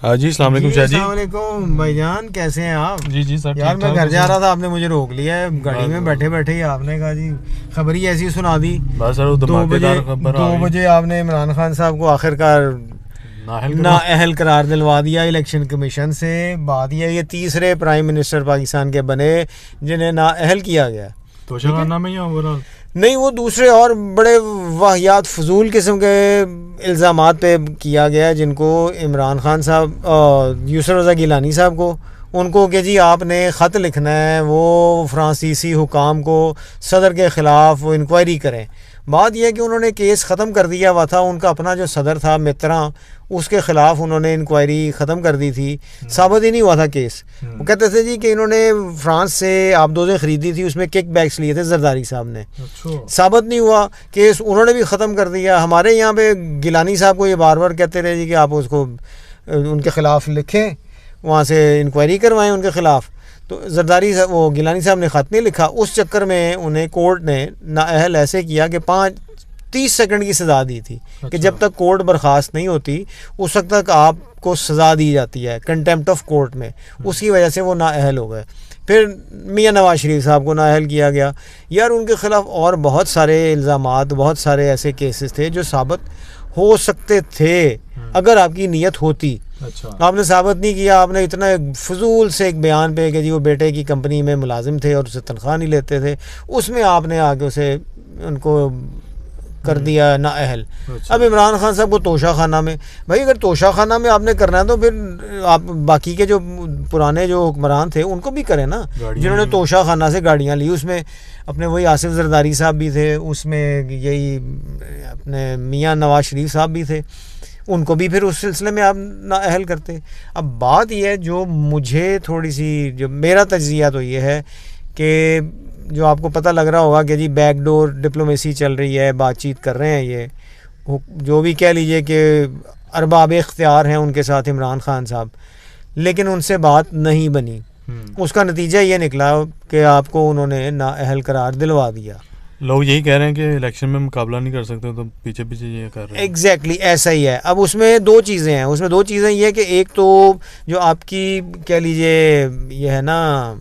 ہاں جی السلام علیکم شاہ جی. السلام علیکم بھائی جان, کیسے ہیں آپ؟ جی سر یار میں گھر جا رہا تھا, آپ نے مجھے روک لیا ہے گاڑی میں بیٹھے بیٹھے ہی. آپ نے کہا جی خبر ہی ایسی سنا دی. بس سر 2 بجے آپ نے عمران خان صاحب کو آخرکار نااہل قرار دلوا دیا الیکشن کمیشن سے. بات یہ تیسرے پرائم منسٹر پاکستان کے بنے جنہیں نااہل کیا گیا. توشہ خانہ میں یا اوورال نہیں, وہ دوسرے اور بڑے واہیات فضول قسم کے الزامات پہ کیا گیا, جن کو عمران خان صاحب یوسف رضا گیلانی صاحب کو ان کو کہ جی آپ نے خط لکھنا ہے, وہ فرانسیسی حکام کو صدر کے خلاف وہ انکوائری کریں. بات یہ ہے کہ انہوں نے کیس ختم کر دیا ہوا تھا, ان کا اپنا جو صدر تھا متراں, اس کے خلاف انہوں نے انکوائری ختم کر دی تھی, ثابت ہی نہیں ہوا تھا کیس. وہ کہتے تھے جی کہ انہوں نے فرانس سے آبدوزیں خریدی تھی, اس میں کک بیکس لیے تھے زرداری صاحب نے. ثابت نہیں ہوا کیس, انہوں نے بھی ختم کر دیا. ہمارے یہاں پہ گیلانی صاحب کو یہ بار بار کہتے رہے جی کہ آپ اس کو ان کے خلاف لکھیں, وہاں سے انکوائری کروائیں ان کے خلاف. تو زرداری صاحب وہ گیلانی صاحب نے خط نہیں لکھا. اس چکر میں انہیں کورٹ نے نااہل ایسے کیا کہ 30 سیکنڈ کی سزا دی تھی کہ جب تک کورٹ برخاست نہیں ہوتی اس وقت تک آپ کو سزا دی جاتی ہے کنٹیمپٹ آف کورٹ میں. اس کی وجہ سے وہ نااہل ہو گئے. پھر میاں نواز شریف صاحب کو نااہل کیا گیا. یار ان کے خلاف اور بہت سارے الزامات, بہت سارے ایسے کیسز تھے جو ثابت ہو سکتے تھے اگر آپ کی نیت ہوتی. آپ نے ثابت نہیں کیا. آپ نے اتنا فضول سے ایک بیان پہ کہ جی وہ بیٹے کی کمپنی میں ملازم تھے اور اسے تنخواہ نہیں لیتے تھے, اس میں آپ نے آگے اسے ان کو کر دیا نااہل. اب عمران خان صاحب کو توشہ خانہ میں, بھائی اگر توشہ خانہ میں آپ نے کرنا ہے تو پھر آپ باقی کے جو پرانے جو حکمران تھے ان کو بھی کریں نا, جنہوں نے توشہ خانہ سے گاڑیاں لی. اس میں اپنے وہی آصف زرداری صاحب بھی تھے, اس میں یہی اپنے میاں نواز شریف صاحب بھی تھے, ان کو بھی پھر اس سلسلے میں آپ نااہل کرتے. اب بات یہ ہے جو مجھے تھوڑی سی, جو میرا تجزیہ تو یہ ہے کہ جو آپ کو پتہ لگ رہا ہوگا کہ جی بیک ڈور ڈپلومیسی چل رہی ہے, بات چیت کر رہے ہیں, یہ جو بھی کہہ لیجئے کہ ارباب اختیار ہیں ان کے ساتھ عمران خان صاحب, لیکن ان سے بات نہیں بنی. اس کا نتیجہ یہ نکلا کہ آپ کو انہوں نے نااہل قرار دلوا دیا. لوگ یہی کہہ رہے ہیں کہ الیکشن میں مقابلہ نہیں کر سکتے تو پیچھے یہ کر رہے ہیں. ایگزیکٹلی ایسا ہی ہے. اب اس میں دو چیزیں ہیں, یہ کہ ایک تو جو آپ کی کہہ لیجئے یہ ہے نا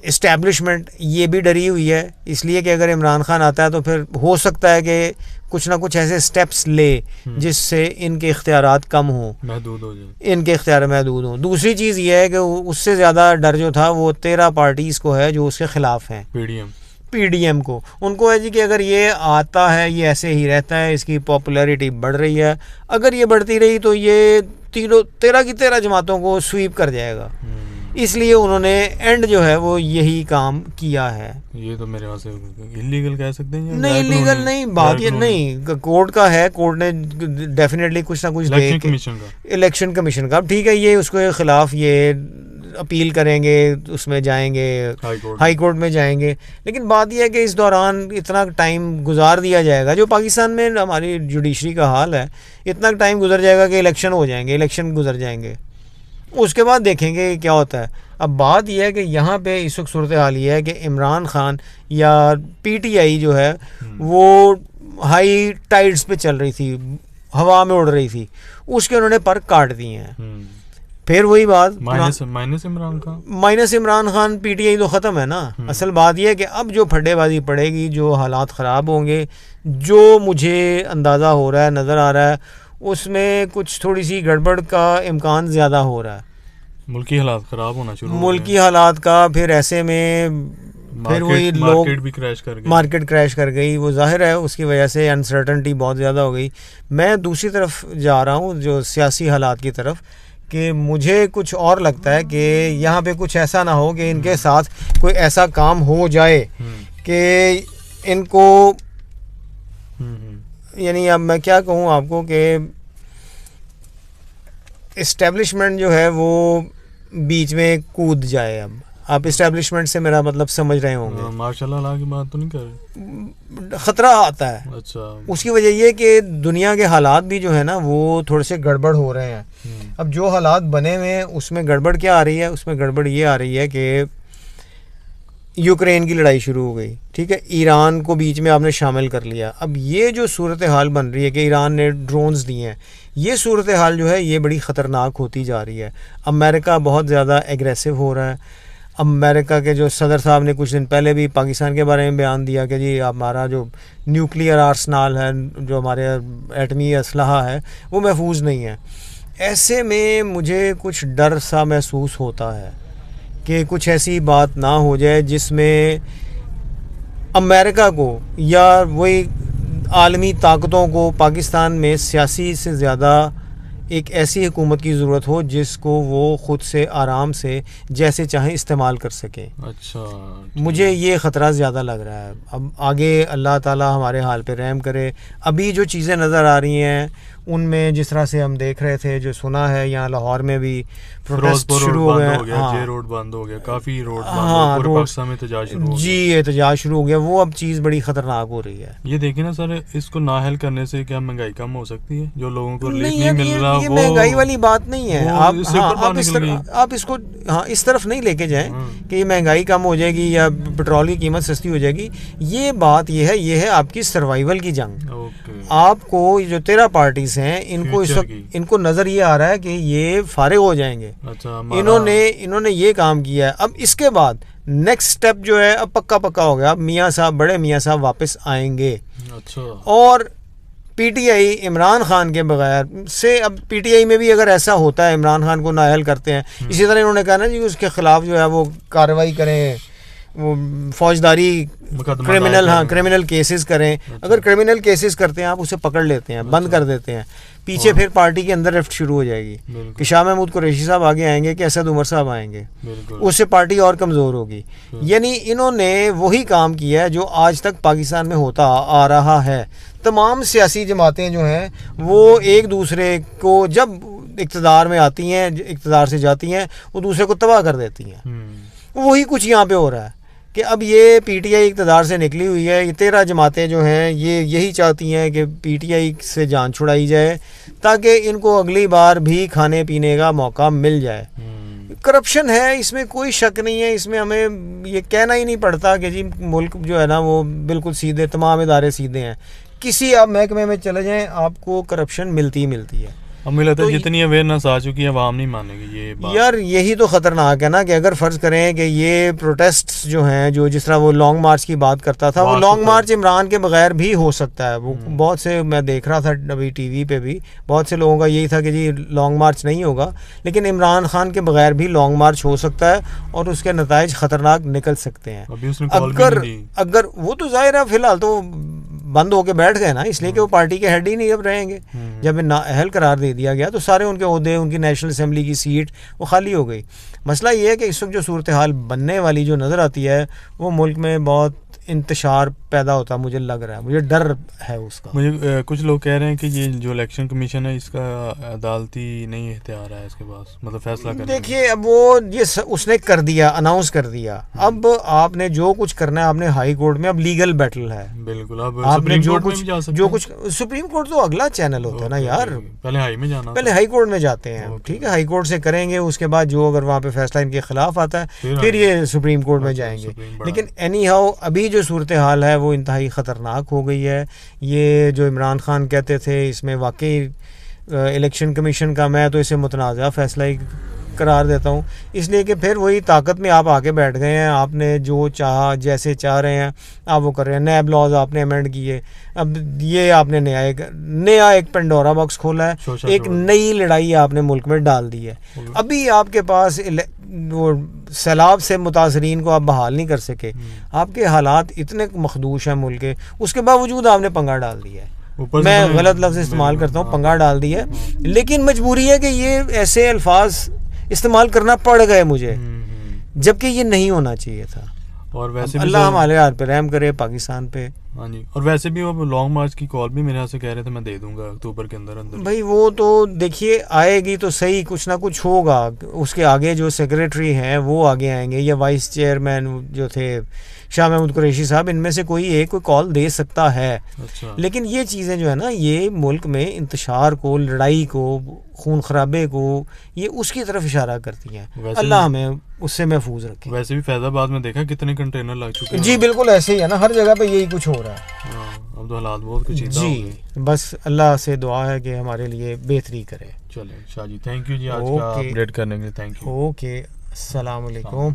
اسٹیبلشمنٹ, یہ بھی ڈری ہوئی ہے, اس لیے کہ اگر عمران خان آتا ہے تو پھر ہو سکتا ہے کہ کچھ نہ کچھ ایسے سٹیپس لے جس سے ان کے اختیارات کم ہوں, محدود ہو جائیں, ان کے اختیار محدود ہوں. دوسری چیز یہ ہے کہ اس سے زیادہ ڈر جو تھا وہ 13 پارٹیز کو ہے جو اس کے خلاف ہیں, پی ڈی ایم کو. ان کو ہے جی کہ اگر یہ آتا ہے یہ ایسے ہی رہتا ہے, اس کی پاپولیرٹی بڑھ رہی ہے, اگر یہ بڑھتی رہی تو یہ 13 کی 13 جماعتوں کو سویپ کر جائے گا. اس لیے انہوں نے اینڈ جو ہے وہ یہی کام کیا ہے. یہ تو میرے وہاں سے انلیگل کہہ سکتے ہیں. نہیں انلیگل نہیں, بات یہ نہیں, کورٹ کا ہے, کورٹ نے ڈیفینیٹلی کچھ نہ کچھ الیکشن کمیشن کا. اب ٹھیک ہے, یہ اس کے خلاف یہ اپیل کریں گے, اس میں جائیں گے, ہائی کورٹ میں جائیں گے, لیکن بات یہ ہے کہ اس دوران اتنا ٹائم گزار دیا جائے گا, جو پاکستان میں ہماری جوڈیشری کا حال ہے, اتنا ٹائم گزر جائے گا کہ الیکشن ہو جائیں گے, الیکشن گزر جائیں گے, اس کے بعد دیکھیں گے کیا ہوتا ہے. اب بات یہ ہے کہ یہاں پہ اس وقت صورتحال یہ ہے کہ عمران خان یا پی ٹی آئی جو ہے وہ ہائی ٹائڈز پہ چل رہی تھی, ہوا میں اڑ رہی تھی, اس کے انہوں نے پر کاٹ دیے ہیں. پھر وہی بات minus Imran Khan, P T I تو ختم ہے نا. اصل بات یہ ہے کہ اب جو پھڈے بازی پڑے گی, جو حالات خراب ہوں گے, جو مجھے اندازہ ہو رہا ہے, نظر آ رہا ہے, اس میں کچھ تھوڑی سی گڑبڑ کا امکان زیادہ ہو رہا ہے. ملکی حالات خراب ہونا شروع, ملکی حالات کا, پھر ایسے میں پھر وہی لوگ مارکیٹ کریش کر گئی. وہ ظاہر ہے اس کی وجہ سے انسرٹنٹی بہت زیادہ ہو گئی. میں دوسری طرف جا رہا ہوں, جو سیاسی حالات کی طرف, کہ مجھے کچھ اور لگتا ہے کہ یہاں پہ کچھ ایسا نہ ہو کہ ان کے ساتھ کوئی ایسا کام ہو جائے کہ ان کو, یعنی اب میں کیا کہوں آپ کو کہ اسٹیبلشمنٹ جو ہے وہ بیچ میں کود جائے. اب آپ اسٹیبلشمنٹ سے میرا مطلب سمجھ رہے ہوں گے, ماشاءاللہ کی بات تو نہیں کر رہے, خطرہ آتا ہے. اچھا, اس کی وجہ یہ کہ دنیا کے حالات بھی جو ہے نا وہ تھوڑے سے گڑبڑ ہو رہے ہیں. اب جو حالات بنے ہوئے ہیں اس میں گڑبڑ کیا آ رہی ہے, اس میں گڑبڑ یہ آ رہی ہے کہ یوکرین کی لڑائی شروع ہو گئی, ٹھیک ہے, ایران کو بیچ میں آپ نے شامل کر لیا. اب یہ جو صورتحال بن رہی ہے کہ ایران نے ڈرونز دیے ہیں, یہ صورتحال جو ہے یہ بڑی خطرناک ہوتی جا رہی ہے. امریکہ بہت زیادہ ایگریسو ہو رہا ہے. امریکہ کے جو صدر صاحب نے کچھ دن پہلے بھی پاکستان کے بارے میں بیان دیا کہ جی ہمارا جو نیوکلیئر آرسنال ہے, جو ہمارے ایٹمی اسلحہ ہے, وہ محفوظ نہیں ہے. ایسے میں مجھے کچھ ڈر سا محسوس ہوتا ہے کہ کچھ ایسی بات نہ ہو جائے جس میں امریکہ کو یا وہی عالمی طاقتوں کو پاکستان میں سیاسی سے زیادہ ایک ایسی حکومت کی ضرورت ہو جس کو وہ خود سے آرام سے جیسے چاہیں استعمال کر سکیں. اچھا, مجھے یہ خطرہ زیادہ لگ رہا ہے. اب آگے اللہ تعالی ہمارے حال پہ رحم کرے. ابھی جو چیزیں نظر آ رہی ہیں ان میں جس طرح سے ہم دیکھ رہے تھے, جو سنا ہے یہاں لاہور میں بھی پروٹیسٹ شروع ہو گئے, جے روڈ بند ہو گیا, کافی روڈ بند, پورے پاکستان میں احتجاج شروع ہو گیا. جی احتجاج شروع ہو گیا. وہ اب چیز بڑی خطرناک ہو رہی ہے. یہ دیکھیں نا سر, اس کو نااہل کرنے سے کیا مہنگائی کم ہو سکتی ہے؟ جو لوگوں کو ریلیف نہیں مل رہا, یہ مہنگائی والی بات نہیں ہے. آپ اس کو اس طرف نہیں لے کے جائیں کہ یہ مہنگائی کم ہو جائے گی یا پٹرول کی قیمت سستی ہو جائے گی. یہ بات یہ ہے آپ کی سروائیول کی جنگ. آپ کو جو 13 پارٹیز ہیں ان کو نظر یہ آ رہا ہے کہ یہ فارغ ہو جائیں گے. انہوں نے یہ کام کیا ہے. اب اس کے بعد نیکسٹ سٹیپ جو ہے اب پکا ہو گیا. میاں صاحب, بڑے میاں صاحب واپس آئیں گے. اور P T I Imran Khan کے بغیر سے, اب پی ٹی آئی میں بھی اگر ایسا ہوتا ہے عمران خان کو نااہل کرتے ہیں, اسی طرح انہوں نے کہا نا جی اس کے خلاف جو ہے وہ کارروائی کریں, وہ فوجداری کرمنل کیسز کریں. اگر کرمنل کیسز کرتے ہیں آپ اسے پکڑ لیتے ہیں, بند کر دیتے ہیں, پیچھے پھر پارٹی کے اندر رفٹ شروع ہو جائے گی کہ شاہ محمود قریشی صاحب آگے آئیں گے کہ اسد عمر صاحب آئیں گے, اس سے پارٹی اور کمزور ہوگی. یعنی انہوں نے وہی کام کیا ہے جو آج تک پاکستان میں ہوتا آ رہا ہے. تمام سیاسی جماعتیں جو ہیں وہ ایک دوسرے کو جب اقتدار میں آتی ہیں, اقتدار سے جاتی ہیں, وہ دوسرے کو تباہ کر دیتی ہیں. وہی کچھ یہاں پہ ہو رہا ہے کہ اب یہ پی ٹی آئی اقتدار سے نکلی ہوئی ہے. یہ 13 جماعتیں جو ہیں یہ یہی چاہتی ہیں کہ پی ٹی آئی سے جان چھڑائی جائے تاکہ ان کو اگلی بار بھی کھانے پینے کا موقع مل جائے. کرپشن ہے, اس میں کوئی شک نہیں ہے. اس میں ہمیں یہ کہنا ہی نہیں پڑتا کہ جی ملک جو ہے نا وہ بالکل سیدھے, تمام ادارے سیدھے ہیں. کسی آپ محکمے میں چلے جائیں آپ کو کرپشن ملتی ہے. ہمیں لگتا ہے جتنی اویئرنیس آ چکی ہے عوام نہیں مانے گی یہ بات. یار یہی تو خطرناک ہے نا کہ اگر فرض کریں کہ یہ پروٹیسٹ جو ہیں, جو جس طرح وہ لانگ مارچ کی بات کرتا تھا, وہ لانگ مارچ عمران کے بغیر بھی ہو سکتا ہے. وہ بہت سے میں دیکھ رہا تھا ابھی ٹی وی پہ بھی, بہت سے لوگوں کا یہی تھا کہ جی لانگ مارچ نہیں ہوگا, لیکن عمران خان کے بغیر بھی لانگ مارچ ہو سکتا ہے اور اس کے نتائج خطرناک نکل سکتے ہیں. اگر وہ تو ظاہر ہے فی الحال تو بند ہو کے بیٹھ گئے نا, اس لیے کہ وہ پارٹی کے ہیڈ ہی نہیں اب رہیں گے. جب نااہل قرار دے دیا گیا تو سارے ان کے عہدے, ان کی نیشنل اسمبلی کی سیٹ وہ خالی ہو گئی. مسئلہ یہ ہے کہ اس وقت جو صورتحال بننے والی جو نظر آتی ہے وہ ملک میں بہت انتشار پیدا ہوتا ہے. مجھے لگ رہا ہے, مجھے ڈر ہے اس کا. مجھے کچھ لوگ کہہ رہے ہیں کہ یہ جو الیکشن کمیشن ہے اس کا عدالتی نہیں اختیار ہے اس کے پاس, مطلب فیصلہ کرنے. دیکھیے اب وہ یہ اس نے کر دیا, اناؤنس کر دیا. اب آپ نے جو کچھ کرنا ہے آپ نے ہائی کورٹ میں, اب لیگل بیٹل ہے. بالکل, اب آپ نے جو کچھ سپریم کورٹ تو اگلا چینل ہوتا ہے نا یار. پہلے ہائی میں جانا, پہلے ہائی کورٹ میں جاتے ہیں. ٹھیک ہے, ہائی کورٹ سے کریں گے, اس کے بعد جو اگر وہاں پہ فیصلہ ان کے خلاف آتا ہے پھر یہ سپریم کورٹ میں جائیں گے. لیکن اینی ہاؤ ابھی جو صورتحال ہے وہ انتہائی خطرناک ہو گئی ہے. یہ جو عمران خان کہتے تھے اس میں واقعی الیکشن کمیشن کا, میں تو اسے متنازع فیصلہ ہی قرار دیتا ہوں, اس لیے کہ پھر وہی طاقت میں آپ آ کے بیٹھ گئے ہیں. آپ نے جو چاہا جیسے چاہ رہے ہیں آپ وہ کر رہے ہیں. نیب لاز آپ نے امینڈ کیے, اب یہ آپ نے نیا ایک پنڈورا باکس کھولا ہے, ایک نئی لڑائی آپ نے ملک میں ڈال دی ہے. ابھی آپ کے پاس وہ سیلاب سے متاثرین کو آپ بحال نہیں کر سکے, آپ کے حالات اتنے مخدوش ہیں ملک کے, اس کے باوجود آپ نے پنگا ڈال دیا ہے. میں غلط لفظ استعمال کرتا ہوں, پنگا ڈال دیا ہے, لیکن مجبوری ہے کہ یہ ایسے الفاظ استعمال کرنا پڑ گئے مجھے, جبکہ یہ نہیں ہونا چاہیے تھا. اور ویسے اللہ ہمارے ہاتھ پہ رحم کرے پاکستان پہ. ہاں جی, اور ویسے بھی وہ لانگ مارچ کی کال بھی میرے ہاں سے کہہ رہے تھے میں دے دوں گا اکتوبر کے اندر. بھائی وہ تو دیکھیے آئے گی تو صحیح, کچھ نہ کچھ ہوگا. اس کے آگے جو سیکریٹری ہیں وہ آگے آئیں گے, یا وائس چیئرمین جو تھے شاہ محمود قریشی صاحب, ان میں سے کوئی ایک کوئی کال دے سکتا ہے. لیکن یہ چیزیں جو ہے نا یہ ملک میں انتشار کو, لڑائی کو, خون خرابے کو, یہ اس کی طرف اشارہ کرتی ہیں. اللہ ہمیں اس سے محفوظ رکھے. ویسے بھی فیض آباد میں دیکھا کتنے کنٹینر لگ چکے ہیں. جی بالکل ایسے ہی ہے نا, ہر جگہ پہ یہی کچھ ہو ہو رہا ہے. ہاں اب تو حالات بہت کشیدہ ہو جی گئے. بس اللہ سے دعا ہے کہ ہمارے لیے بہتری کرے. چلیں شاہ جی تھینک یو جی آج کا اوکے. اپڈیٹ کرنے کے لیے تھینک یو. اوکے السلام علیکم.